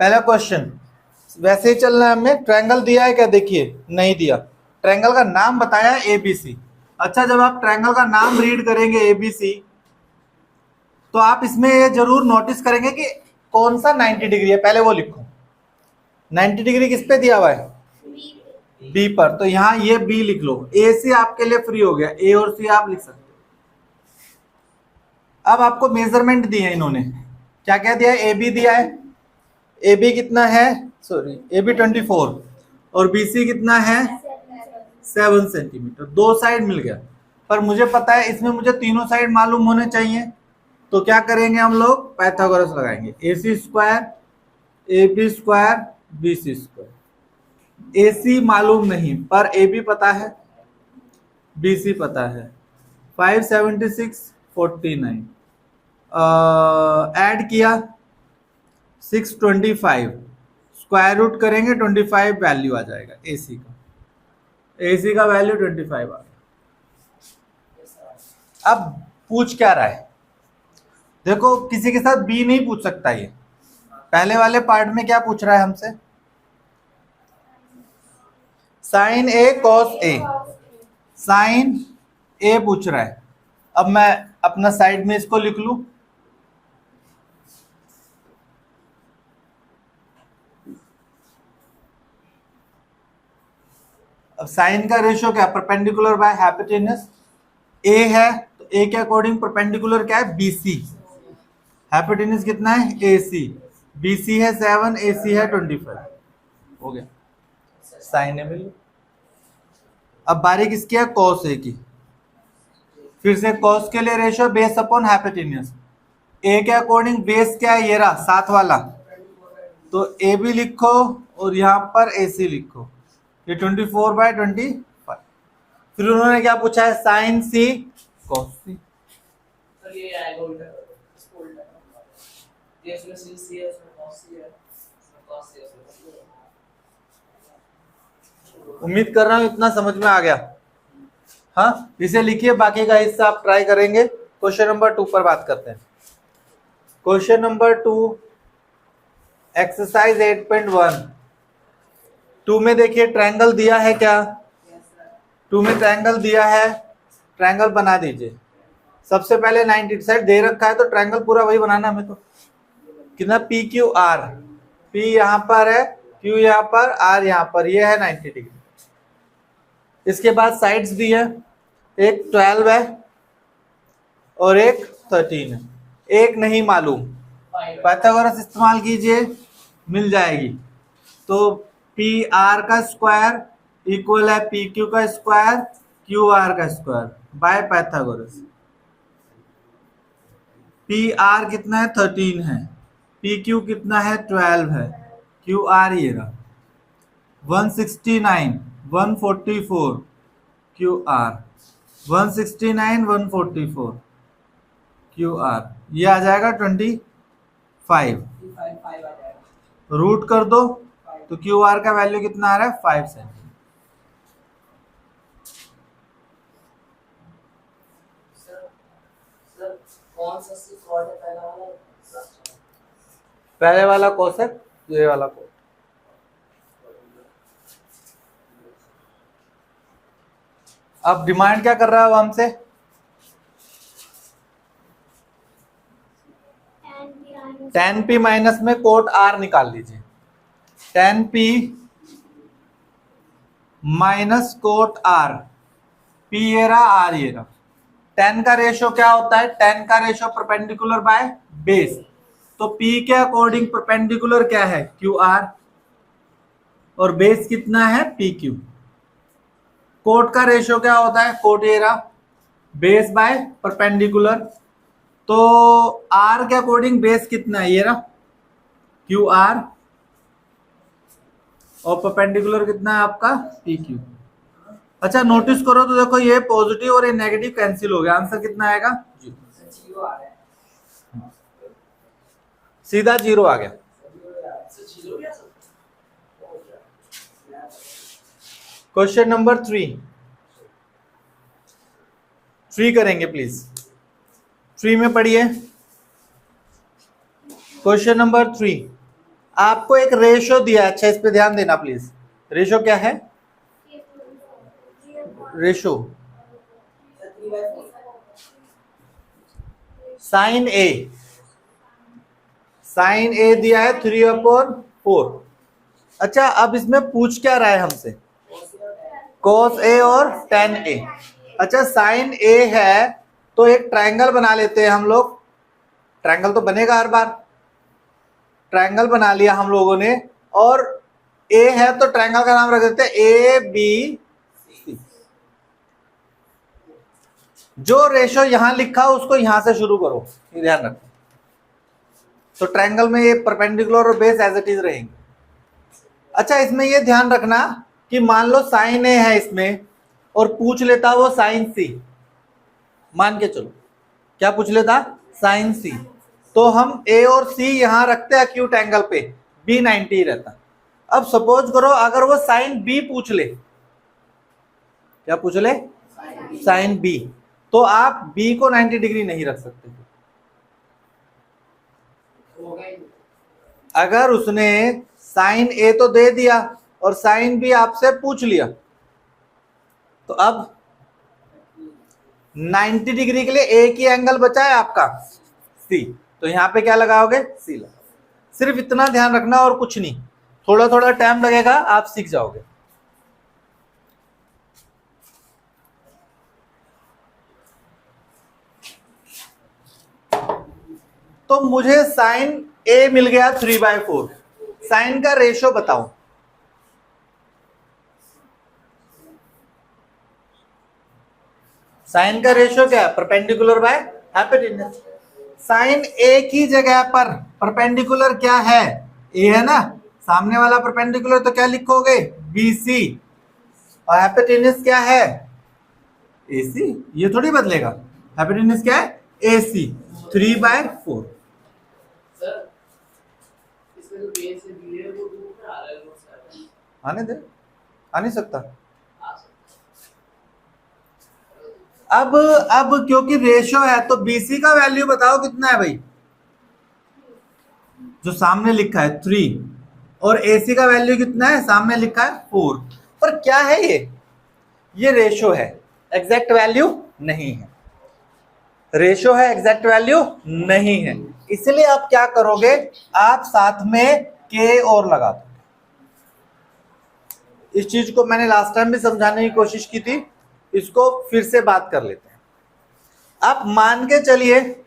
पहला क्वेश्चन वैसे ही चलना है हमें। ट्रायंगल दिया है क्या? देखिए नहीं दिया। ट्रायंगल का नाम बताया एबीसी। अच्छा, जब आप ट्रायंगल का नाम रीड करेंगे एबीसी, तो आप इसमें ये जरूर नोटिस करेंगे कि कौन सा 90 डिग्री है। पहले वो लिखो, 90 डिग्री किस पे दिया हुआ है? बी पर। तो यहाँ ये बी लिख लो। ए सी आपके लिए फ्री हो गया, ए और सी आप लिख सकते हो। अब आपको मेजरमेंट दिए हैं इन्होंने। क्या क्या दिया है? ए बी दिया है। ए बी कितना है? सॉरी, ए बी 24 और बी सी कितना है? 7 सेंटीमीटर। दो साइड मिल गया, पर मुझे पता है इसमें मुझे तीनों साइड मालूम होने चाहिए। तो क्या करेंगे हम लोग? पाइथागोरस लगाएंगे। A C square A B square B C square. A C मालूम नहीं पर ए बी पता है, बी सी पता है। 576 49 ऐड किया 625, स्क्वायर रूट करेंगे 25 वैल्यू आ जाएगा ए सी का। ए सी का वैल्यू 25 आ गया। अब पूछ क्या रहा है? देखो, किसी के साथ बी नहीं पूछ सकता ये। पहले वाले पार्ट में क्या पूछ रहा है हमसे? Sign A cos A. Sign ए पूछ रहा है। अब मैं अपना साइड में इसको लिख लूं। अब साइन का रेशियो क्या? Perpendicular by hypotenuse. ए है तो ए के अकॉर्डिंग परपेंडिकुलर क्या है? बीसी। हाइपोटेनस कितना है? एसी। बीसी है 7, एसी है 25। हो गया, साइन ए मिल। अब बारी किसकी है? कॉस ए की। फिर से कॉस के लिए रेशियो बेस अपॉन हाइपोटेनस। ए के अकॉर्डिंग बेस क्या है? ये रहा 7 वाला, तो ए भी लिखो और यहाँ पर ए सी लिखो। ये 24/25। फिर उन्होंने क्या पूछा है? साइन सी कॉस सी। उम्मीद कर रहा हूं इतना समझ में आ गया। हाँ, इसे लिखिए, बाकी का हिस्सा आप ट्राई करेंगे। क्वेश्चन नंबर 2 पर बात करते हैं। Question number 2 exercise 8.1। 2 में देखिए ट्रायंगल दिया है क्या? 2 में ट्रायंगल दिया है, ट्रायंगल बना दीजिए। सबसे पहले 90 साइड दे रखा है तो ट्रायंगल पूरा वही बनाना हमें। तो कितना? P Q R. पी यहाँ पर है, क्यू यहाँ पर, आर यहाँ पर, ये है 90 डिग्री। इसके बाद साइड्स दी है, एक 12 है और एक 13 है। एक नहीं मालूम, पाइथागोरस इस्तेमाल कीजिए, मिल जाएगी। तो पी आर का स्क्वायर इक्वल है पी क्यू का स्क्वायर क्यू आर का square by Pythagoras. P R कितना है? 13 है। पी क्यू कितना है? 12 है। क्यू आर ये रहा 169 144 क्यू आर 169 144 क्यू आर। ये आ जाएगा 25। रूट कर दो तो क्यू आर का वैल्यू कितना आ रहा है? 5 सेंटीमीटर। पहले वाला कोसेक, ये वाला कोसेक। अब डिमांड क्या कर रहा है वो हमसे? tan p माइनस में कोट r निकाल लीजिए। tan p minus cot r। p ये रहा, r ये रहा। tan का रेशियो क्या होता है? tan का रेशियो परपेंडिकुलर बाय बेस। तो p के अकॉर्डिंग परपेंडिकुलर क्या है? क्यू आर, और बेस कितना है? P Q. कोट का रेशियो क्या होता है? कोट ये रहा, बेस बाय परपेंडिकुलर। तो r के अकॉर्डिंग बेस कितना है? ये रहा क्यू आर, और परपेंडिकुलर कितना है आपका? P Q. अच्छा, नोटिस करो तो देखो ये पॉजिटिव और ये नेगेटिव कैंसिल हो गया। आंसर कितना आएगा? सीधा 0 आ गया। क्वेश्चन नंबर 3 करेंगे प्लीज। 3 में पढ़िए। क्वेश्चन नंबर 3, आपको एक रेशो दिया है, अच्छा इस पे ध्यान देना प्लीज। रेशो क्या है? रेशो साइन ए, साइन ए दिया है 3/4। अच्छा अब इसमें पूछ क्या रहा है हमसे? cos ए और tan ए। अच्छा साइन ए है तो एक ट्रायंगल बना लेते हैं हम लोग, ट्रायंगल तो बनेगा हर बार। ट्रायंगल बना लिया हम लोगों ने, और ए है तो ट्रायंगल का नाम रख देते हैं ए बी सी। जो रेशो यहां लिखा उसको यहां से शुरू करो, ये ध्यान रखो। तो ट्रायंगल में ये परपेंडिकुलर और बेस एज इट इज रहेंगे। अच्छा इसमें ये ध्यान रखना कि मान लो साइन ए है इसमें और पूछ लेता वो साइन सी, मान के चलो क्या पूछ लेता? साइन सी। तो हम ए और सी यहां रखते हैं एक्यूट एंगल पे, बी 90 रहता। अब सपोज करो अगर वो साइन बी पूछ ले, क्या पूछ ले? साइन बी, तो आप बी को 90 डिग्री नहीं रख सकते। अगर उसने साइन ए तो दे दिया और साइन बी आपसे पूछ लिया, तो अब 90 डिग्री के लिए एक ही एंगल बचा है आपका सी, तो यहां पे क्या लगाओगे? सी लगा। सिर्फ इतना ध्यान रखना और कुछ नहीं, थोड़ा थोड़ा टाइम लगेगा, आप सीख जाओगे। तो मुझे साइन ए मिल गया 3/4, साइन का रेशो बताओ। साइन का रेशो क्या है? Perpendicular by hypotenuse. साइन ए की जगह पर परपेंडिकुलर क्या है? ए है ना, सामने वाला परपेंडिकुलर तो क्या लिखोगे? BC। और हाइपोटेन्यूज क्या है? AC। ये थोड़ी बदलेगा, हाइपोटेन्यूज क्या है? AC 3/4। आने दे, आ नहीं सकता। अब क्योंकि रेशो है तो BC का वैल्यू बताओ कितना है भाई? जो सामने लिखा है 3, और AC का वैल्यू कितना है? सामने लिखा है 4। पर क्या है ये रेशो है, एग्जैक्ट वैल्यू नहीं है। रेशो है, एग्जैक्ट वैल्यू नहीं है। इसलिए आप क्या करोगे? आप साथ में K और लगा दो। इस चीज को मैंने लास्ट टाइम भी समझाने की कोशिश की थी, इसको फिर से बात कर लेते हैं। आप मान के चलिए,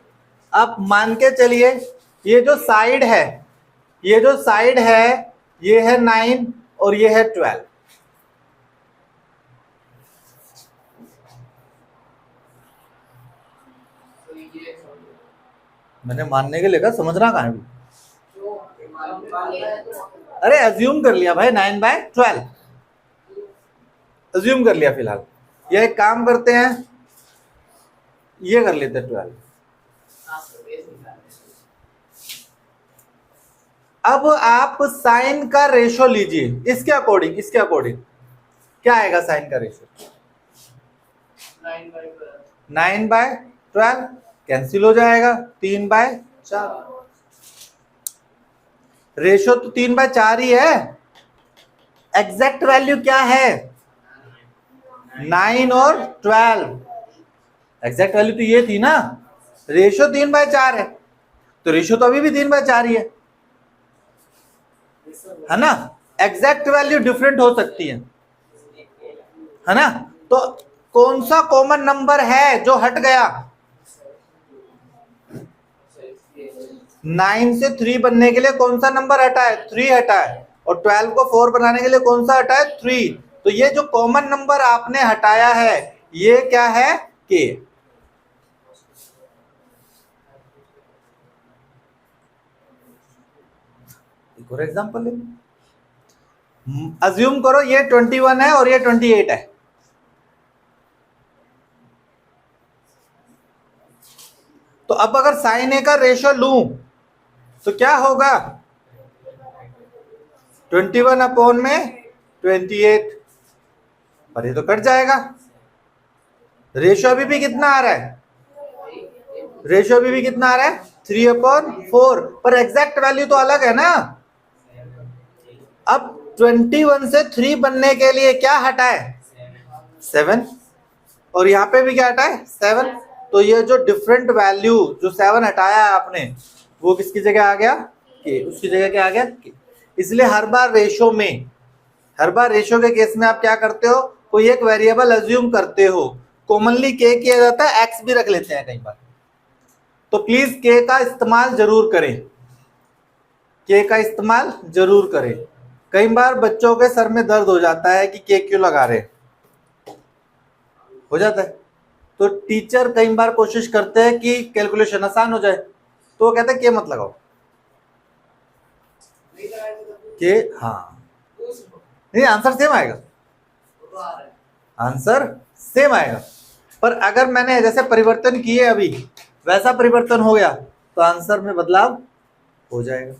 आप मान के चलिए ये जो साइड है, ये जो साइड है ये है 9 और ये है 12। मैंने मानने के लिए कहा, समझना कहां है? अरे अज्यूम कर लिया भाई 9/12, अज्यूम कर लिया फिलहाल। ये एक काम करते हैं, ये कर लेते हैं 12। अब आप साइन का रेशो लीजिए इसके अकॉर्डिंग, इसके अकॉर्डिंग क्या आएगा साइन का रेशो? 9/12 कैंसिल हो जाएगा, 3/4। रेशो तो 3/4 ही है। एग्जैक्ट वैल्यू क्या है? 9 और 12। एग्जैक्ट वैल्यू तो ये थी ना, रेशो 3/4 है, तो रेशो तो अभी भी 3/4 ही है ना। एग्जैक्ट वैल्यू डिफरेंट हो सकती है ना। तो कौन सा कॉमन नंबर है जो हट गया? 9 से 3 बनने के लिए कौन सा नंबर हटा है? 3 हटा है। और 12 को 4 बनाने के लिए कौन सा हटा है? 3। तो ये जो कॉमन नंबर आपने हटाया है ये क्या है? K। एक और एग्जांपल ले, अज्यूम करो ये 21 है और ये 28 है। तो अब अगर साइन ए का रेशो लूं तो क्या होगा? 21/28, पर ये तो कट जाएगा। रेशो अभी भी कितना आ रहा है? रेशो अभी भी कितना आ रहा है? 3/4, पर एग्जैक्ट वैल्यू तो अलग है ना। अब 21 से 3 बनने के लिए क्या हटाए? 7। और यहाँ पे भी क्या हटाए? 7। तो ये जो डिफरेंट वैल्यू जो 7 हटाया है आपने, वो किसकी जगह आ गया? के। उसकी जगह क्या आ गया? के। इसलिए हर बार रेशो के केस में आप क्या करते हो? कोई एक वेरिएबल अज्यूम करते हो। कॉमनली के किया जाता है, एक्स भी रख लेते हैं कई बार। तो प्लीज के का इस्तेमाल जरूर करें, के का इस्तेमाल जरूर करें। कई बार बच्चों के सर में दर्द हो जाता है कि के क्यों लगा रहे, हो जाता है। तो टीचर कई बार कोशिश करते हैं कि कैलकुलेशन आसान हो जाए, तो वो कहते हैं के मत लगाओ। के, हाँ, नहीं आंसर सेम आएगा, आंसर सेम आएगा। पर अगर मैंने जैसे परिवर्तन किए अभी वैसा परिवर्तन हो गया तो आंसर में बदलाव हो जाएगा।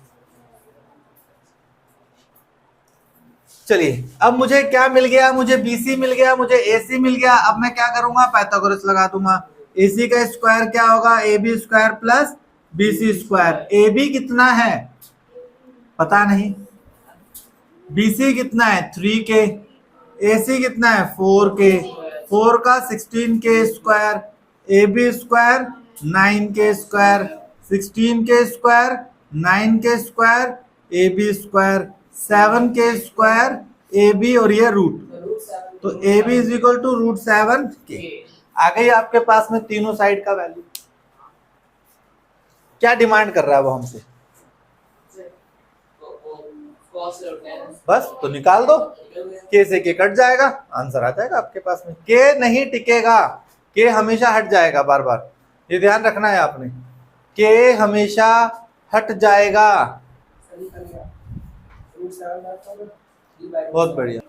चलिए, अब मुझे क्या मिल गया? मुझे BC मिल गया, मुझे AC मिल गया। अब मैं क्या करूंगा? पाइथागोरस लगा दूंगा। AC का स्क्वायर क्या होगा? AB square plus BC square. AB कितना है पता नहीं, BC कितना है 3K, AC कितना है 4K, 4 का 16K square, AB square 9K square, 16K square 9K square, AB square 7K square, AB और ये रूट, तो AB is equal to √7K। आ गई आपके पास में तीनों साइड का वैल्यू। क्या डिमांड कर रहा है वो हमसे? बस तो निकाल दो, के से के कट जाएगा, आंसर आ जाएगा आपके पास में। के नहीं टिकेगा, के हमेशा हट जाएगा, बार बार ये ध्यान रखना है आपने, के हमेशा हट जाएगा। बहुत बढ़िया।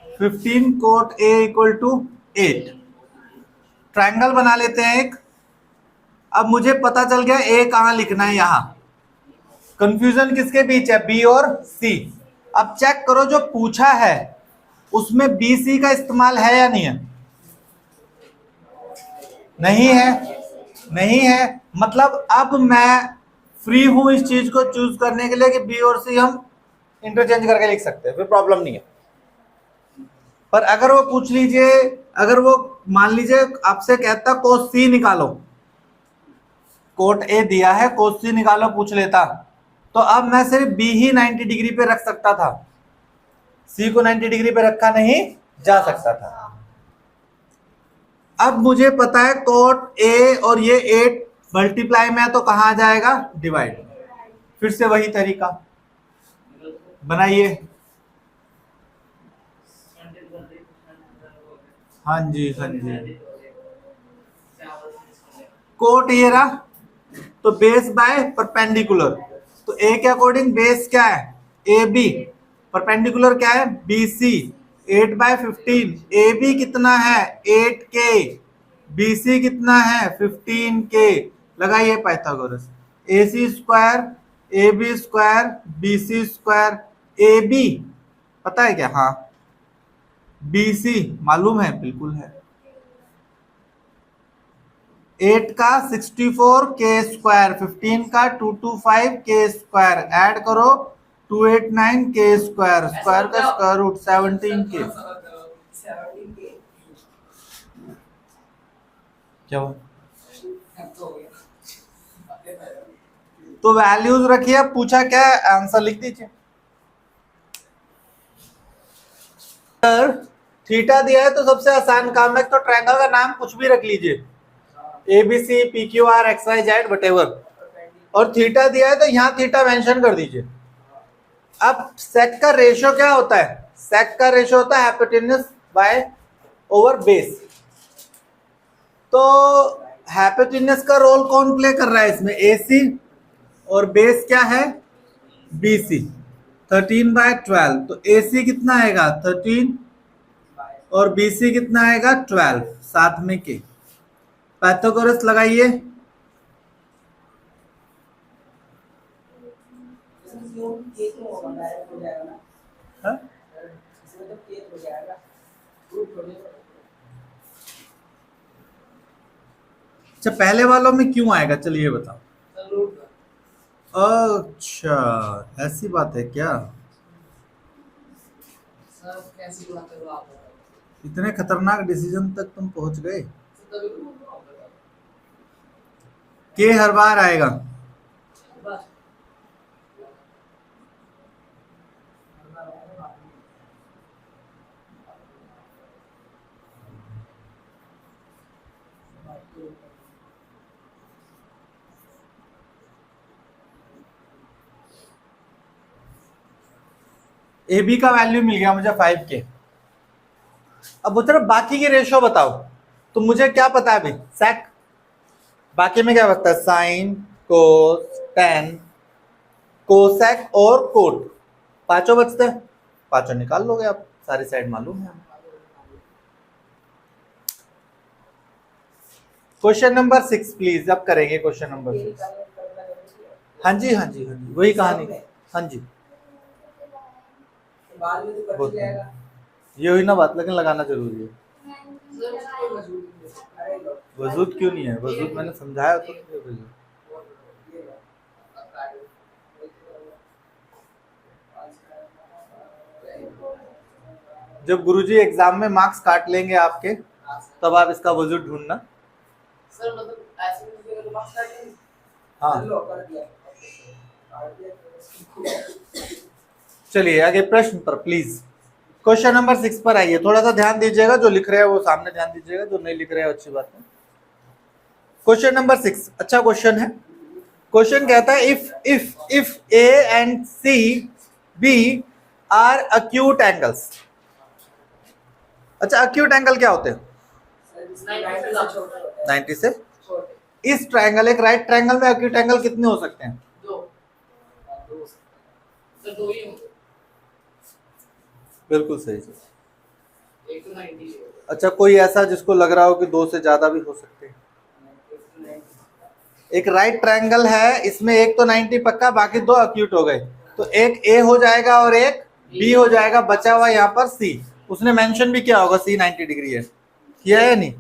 15 cot A equal to 8। Triangle बना लेते हैं एक। अब मुझे पता चल गया ए कहां लिखना है, यहां। कंफ्यूजन किसके बीच है? बी और सी। अब चेक करो जो पूछा है उसमें BC का इस्तेमाल है या नहीं है? नहीं है, नहीं है। मतलब अब मैं फ्री हूं इस चीज को चूज करने के लिए कि बी और सी हम इंटरचेंज करके लिख सकते हैं, फिर प्रॉब्लम नहीं है। पर अगर वो पूछ लीजिए, अगर वो मान लीजिए आपसे कहता कोस सी निकालो, कोट ए दिया है कोस सी निकालो पूछ लेता, तो अब मैं सिर्फ बी ही 90 डिग्री पे रख सकता था, सी को 90 डिग्री पे रखा नहीं जा सकता था। अब मुझे पता है कोट ए और ये 8 मल्टीप्लाई में है तो कहां आ जाएगा? डिवाइड। फिर से वही तरीका बनाइए। हाँ जी, हाँ जी। कोट ये रहा, तो बेस बाय परपेंडिकुलर, तो ए के अकॉर्डिंग बेस क्या है? AB। परपेंडिकुलर क्या है? BC। 8/15। AB कितना है? 8K। BC कितना है? 15K। लगाइए Pythagoras. AC square, AB square, BC square. AB पता है क्या? हाँ। BC मालूम है? बिल्कुल है। 8 का 64K स्क्वायर, 15 का 225K स्क्वायर, ऐड करो 289K स्क्वायर, स्क्वायर का स्क्वायर रूट 17K। क्या हुआ? तो वैल्यूज रखिए। अब पूछा क्या, आंसर लिख दीजिए। सर थीटा दिया है तो सबसे आसान काम है, तो ट्रायंगल का नाम कुछ भी रख लीजिए, ABC, PQR, XYZ वटेवर, और थीटा दिया है तो यहां थीटा मेंशन कर दीजिए। अब सेक का रेशियो क्या होता है? सेक का रेशियो होता है हाइपोटेन्यूज बाय ओवर बेस। तो हाइपोटेन्यूज का रोल कौन प्ले कर रहा है इसमें? AC, और बेस क्या है? BC। 13/12, तो AC कितना आएगा? 13, और BC कितना आएगा? 12, साथ में के। पाइथागोरस लगाइए। हाँ? अच्छा, पहले वालों में क्यों आएगा? चलिए बताओ। अच्छा, ऐसी बात है क्या? सर कैसे गुणा करो आप बताओ। इतने खतरनाक डिसीजन तक तुम पहुंच गए। तभी तो बोल रहा हूँ, बताओ। के हर बार आएगा। बस ए बी का वैल्यू मिल गया मुझे 5 के। अब उधर बाकी की रेशो बताओ। तो मुझे क्या पता है अभी, सेक। बाकी में क्या बचता है, साइन, कोस, टेन, कोसेक और कोट। पांचों बचते हैं, पांचों निकाल लोगे आप, सारी साइड मालूम है। क्वेश्चन नंबर 6 प्लीज, अब करेंगे क्वेश्चन नंबर 6। हाँ जी हाँ जी हाँ जी, वही कहानी। हाँ जी बाद में तो कर बहुत ही जाएगा। ये हुई ना बात, लेकिन लगाना जरूरी है। सर कोई वजूद नहीं है। अरे लो। वजूद क्यों नहीं है, वजूद मैंने समझाया तो नहीं है वजूद। ये लो। अब काट दो। जब गुरुजी एग्जाम में मार्क्स काट लेंगे आपके, तब आप इसका वजूद ढूंढना। सर मतलब ऐसे में मुझे अगर मार्क्स काट देंगे। हाँ लो कर दिया। काट दिया। चलिए आगे प्रश्न पर प्लीज। क्वेश्चन नंबर 6 पर आइए, थोड़ा सा ध्यान दीजिएगा, जो लिख रहे हैं वो सामने ध्यान दीजिएगा, जो नहीं लिख रहे हैं अच्छी बात है। क्वेश्चन नंबर 6 अच्छा क्वेश्चन है। क्वेश्चन कहता है if A and C B are acute angles. अच्छा अक्यूट एंगल क्या होते हैं, 90 से। इस ट्रायंगल, एक राइट ट्रायंगल में अक्यूट एंगल कितने हो सकते हैं, दो। दो सर दो ही होंगे। बिल्कुल सही। एक तो 90 है। अच्छा कोई ऐसा जिसको लग रहा हो कि दो से ज्यादा भी हो सकते हैं। एक राइट ट्रायंगल है, इसमें एक तो 90 पक्का, बाकी दो अक्यूट हो गए, तो एक ए हो जाएगा और एक बी हो जाएगा, बचा हुआ यहाँ पर सी। उसने मेंशन भी किया होगा सी 90 डिग्री है, किया है नहीं,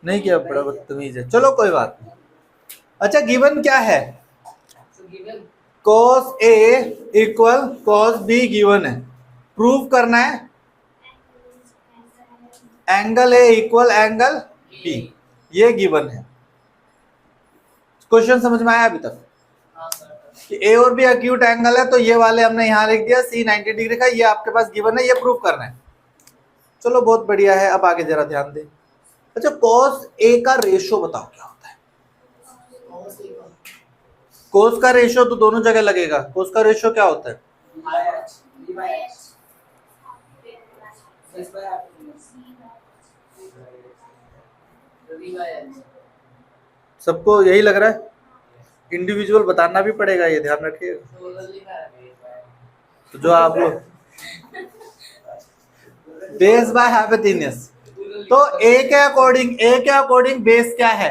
नहीं किया, बड़ा बदतमीज है, चलो कोई बात नहीं। अच्छा गिवन क्या है, cos A equal cos B given है, प्रूव करना है angle A equal angle B, ये गिवन है। क्वेश्चन समझ में आया अभी तक कि ए और बी अक्यूट एंगल है, तो ये वाले हमने यहाँ लिख दिया सी 90 डिग्री का, ये आपके पास गिवन है, ये प्रूव करना है। चलो बहुत बढ़िया है, अब आगे जरा ध्यान दें। अच्छा cos A का रेशो बताओ क्या होता है। cos का रेशो तो दोनों जगह लगेगा, cos का रेशो क्या होता है, सबको यही लग रहा है, इंडिविजुअल बताना भी पड़ेगा, ये ध्यान रखिएगा। तो जो आप लोग बेस बाय हाइपोटेन्यूस, तो ए के अकॉर्डिंग बेस क्या है,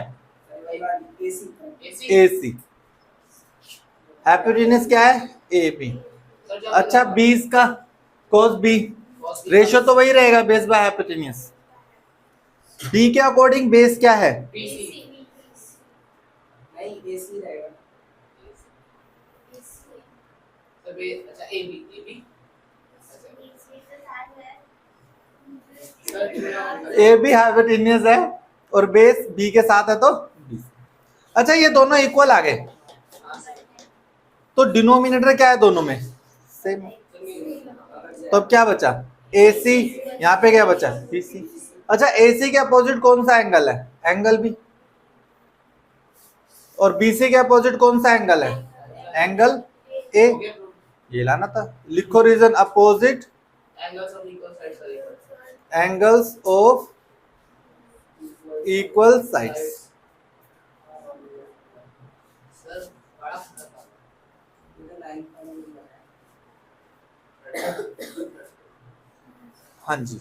AC, हाइपोटेन्यूस क्या है AB। अच्छा 20 का cos B, रेशो तो वही रहेगा बेस बाय हाइपोटेन्यूस। B के अकॉर्डिंग बेस क्या है, AB हाइपोटेन्यूस है और बेस B के साथ है तो 20। अच्छा ये दोनों इक्वल आ गए, तो डिनोमिनेटर क्या है दोनों में, सेम। तो अब क्या बचा, AC, यहाँ पे क्या बचा BC। अच्छा AC के अपोजिट कौन सा एंगल है, एंगल B, और BC के अपोजिट कौन सा एंगल है, एंगल A। ये लाना था, लिखो reason, opposite angles of equal sides. हाँ जी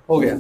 हो गया।